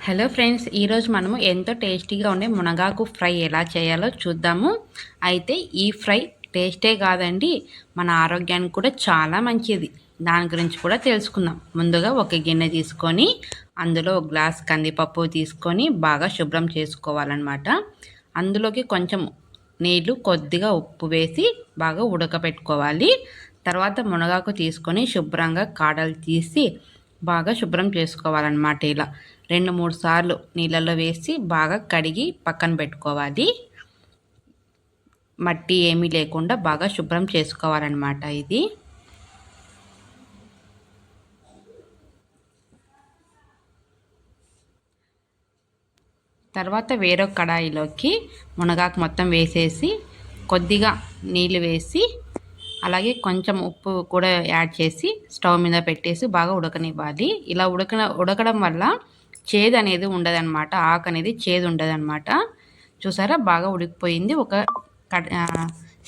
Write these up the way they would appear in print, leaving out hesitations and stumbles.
Hello friends, ఈరోజు మనము ఎంతో టేస్టీగా ఉండే మునగాకు ఫ్రై ఎలా చేయాలో చూద్దాము. అయితే ఈ ఫ్రై టేస్టే కాదండి, మన ఆరోగ్యానికి కూడా చాలా మంచిది. దాని గురించి కూడా తెలుసుకుందాం. ముందుగా ఒక గిన్నె తీసుకొని అందులో ఒక గ్లాస్ కందిపప్పు తీసుకొని బాగా శుభ్రం చేసుకోవాలన్నమాట. అందులోకి కొంచెం నీళ్లు, కొద్దిగా ఉప్పు వేసి బాగా ఉడకపెట్టుకోవాలి. తర్వాత మునగాకు తీసుకొని శుభ్రంగా కాడలు తీసి బాగా శుభ్రం చేసుకోవాలన్నమాట. ఇలా 2-3 సార్లు నీళ్ళల్లో వేసి బాగా కడిగి పక్కన పెట్టుకోవాలి. మట్టి ఏమీ లేకుండా బాగా శుభ్రం చేసుకోవాలన్నమాట. ఇది తర్వాత వేరొక కడాయిలోకి మునగాకు మొత్తం వేసేసి కొద్దిగా నీళ్ళు వేసి అలాగే కొంచెం ఉప్పు కూడా యాడ్ చేసి స్టవ్ మీద పెట్టేసి బాగా ఉడకనివ్వాలి. ఇలా ఉడకడం వల్ల చేదు అనేది ఉండదన్నమాట. ఆకు అనేది చేదు ఉండదన్నమాట. చూసారా, బాగా ఉడికిపోయింది. ఒక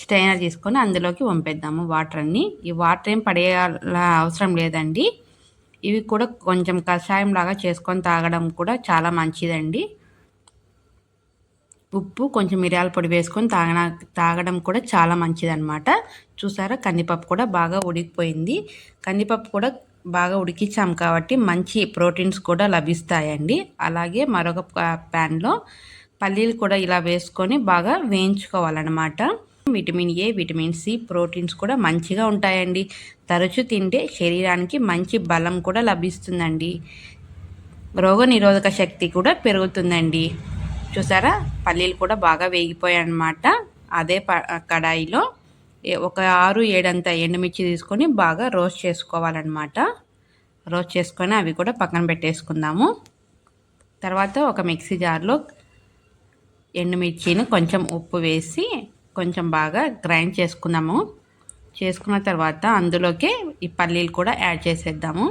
స్టైనర్ తీసుకొని అందులోకి వంపేద్దాము వాటర్ అన్నీ. ఈ వాటర్ ఏం పడేయాల అవసరం లేదండి. ఇవి కూడా కొంచెం కషాయం లాగా చేసుకొని తాగడం కూడా చాలా మంచిదండి. ఉప్పు, కొంచెం మిరియాల పొడి వేసుకొని తాగడం కూడా చాలా మంచిదన్నమాట. చూసారా, కందిపప్పు కూడా బాగా ఉడికిపోయింది. కందిపప్పు కూడా బాగా ఉడికించాం కాబట్టి మంచి ప్రోటీన్స్ కూడా లభిస్తాయండి. అలాగే మరొక ప్యాన్లో పల్లీలు కూడా ఇలా వేసుకొని బాగా వేయించుకోవాలన్నమాట. Vitamin A, vitamin C, proteins కూడా మంచిగా ఉంటాయండి. తరచూ తింటే శరీరానికి మంచి బలం కూడా లభిస్తుందండి. రోగనిరోధక శక్తి కూడా పెరుగుతుందండి. చూసారా, పల్లీలు కూడా బాగా వేగిపోయాయి అన్నమాట. అదే కడాయిలో ఒక 6-7 అంత ఎండుమిర్చి తీసుకొని బాగా రోస్ట్ చేసుకోవాలన్నమాట. రోస్ట్ చేసుకొని అవి కూడా పక్కన పెట్టేసుకుందాము. తర్వాత ఒక మిక్సీ జార్లో ఎండుమిర్చిని కొంచెం ఉప్పు వేసి కొంచెం బాగా గ్రైండ్ చేసుకుందాము. చేసుకున్న తర్వాత అందులోకి ఈ పల్లీలు కూడా యాడ్ చేసేద్దాము.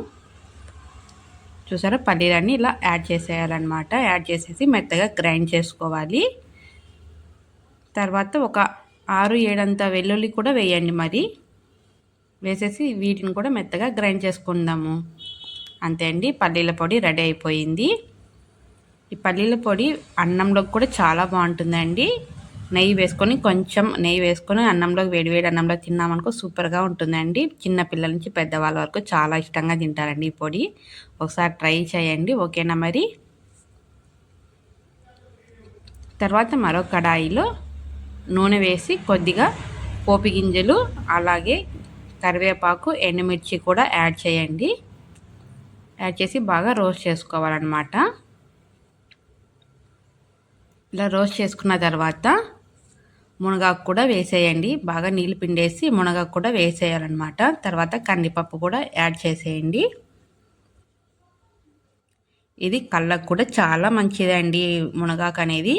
చూసారా, పల్లీలన్నీ ఇలా యాడ్ చేసేయాలన్నమాట. యాడ్ చేసేసి మెత్తగా గ్రైండ్ చేసుకోవాలి. తర్వాత ఒక 6-7 అంత వెల్లుల్లి కూడా వేయండి. మరి వేసేసి వీటిని కూడా మెత్తగా గ్రైండ్ చేసుకుందాము. అంతే అండి, పల్లీల పొడి రెడీ అయిపోయింది. ఈ పల్లీల పొడి అన్నంలోకి కూడా చాలా బాగుంటుందండి. కొంచెం నెయ్యి వేసుకొని అన్నంలోకి వేడివేడి అన్నంలో తిన్నామనుకో సూపర్గా ఉంటుందండి. చిన్న పిల్లల నుంచి పెద్దవాళ్ళ వరకు చాలా ఇష్టంగా తింటారండి ఈ పొడి. ఒకసారి ట్రై చేయండి. ఓకేనా మరి. తర్వాత మరో కడాయిలో నూనె వేసి కొద్దిగా పోపు గింజలు, అలాగే కరివేపాకు, ఎండుమిర్చి కూడా యాడ్ చేయండి. యాడ్ చేసి బాగా రోస్ట్ చేసుకోవాలన్నమాట. ఇలా రోస్ట్ చేసుకున్న తర్వాత మునగాకు కూడా వేసేయండి. బాగా నీళ్ళు పిండేసి మునగాకు కూడా వేసేయాలన్నమాట. తర్వాత కందిపప్పు కూడా యాడ్ చేసేయండి. ఇది కళ్ళకు కూడా చాలా మంచిదండి. మునగాకు అనేది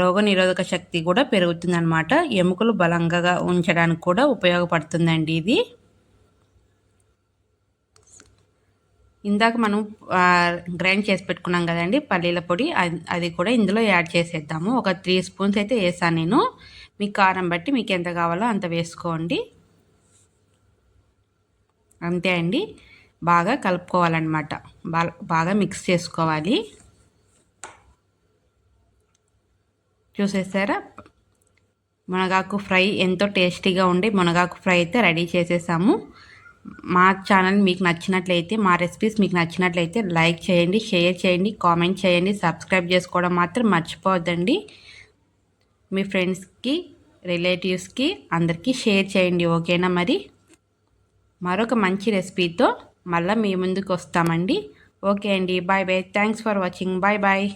రోగనిరోధక శక్తి కూడా పెరుగుతుందన్నమాట. ఎముకలు బలంగా ఉంచడానికి కూడా ఉపయోగపడుతుందండి ఇది. ఇందాక మనం గ్రైండ్ చేసి పెట్టుకున్నాం కదండి పల్లీల పొడి, అది కూడా ఇందులో యాడ్ చేసేద్దాము. ఒక 3 స్పూన్స్ అయితే వేసాను నేను. మీ కారం బట్టి మీకు ఎంత కావాలో అంత వేసుకోండి. అంతే అండి, బాగా కలుపుకోవాలన్నమాట. బాగా మిక్స్ చేసుకోవాలి. చూసేసారా, మునగాకు ఫ్రై ఎంతో టేస్టీగా ఉండి మునగాకు ఫ్రై అయితే రెడీ చేసేసాము. మా ఛానల్ మీకు నచ్చినట్లయితే, మా రెసిపీస్ మీకు నచ్చినట్లయితే లైక్ చేయండి, షేర్ చేయండి, కామెంట్ చేయండి, సబ్స్క్రైబ్ చేసుకోవడం మాత్రం మర్చిపోవద్దండి. మీ ఫ్రెండ్స్కి, రిలేటివ్స్కి అందరికీ షేర్ చేయండి. ఓకేనా మరి. మరొక మంచి రెసిపీతో మళ్ళీ మీ ముందుకు వస్తామండి. ఓకే అండి, bye bye. Thanks for watching. Bye bye.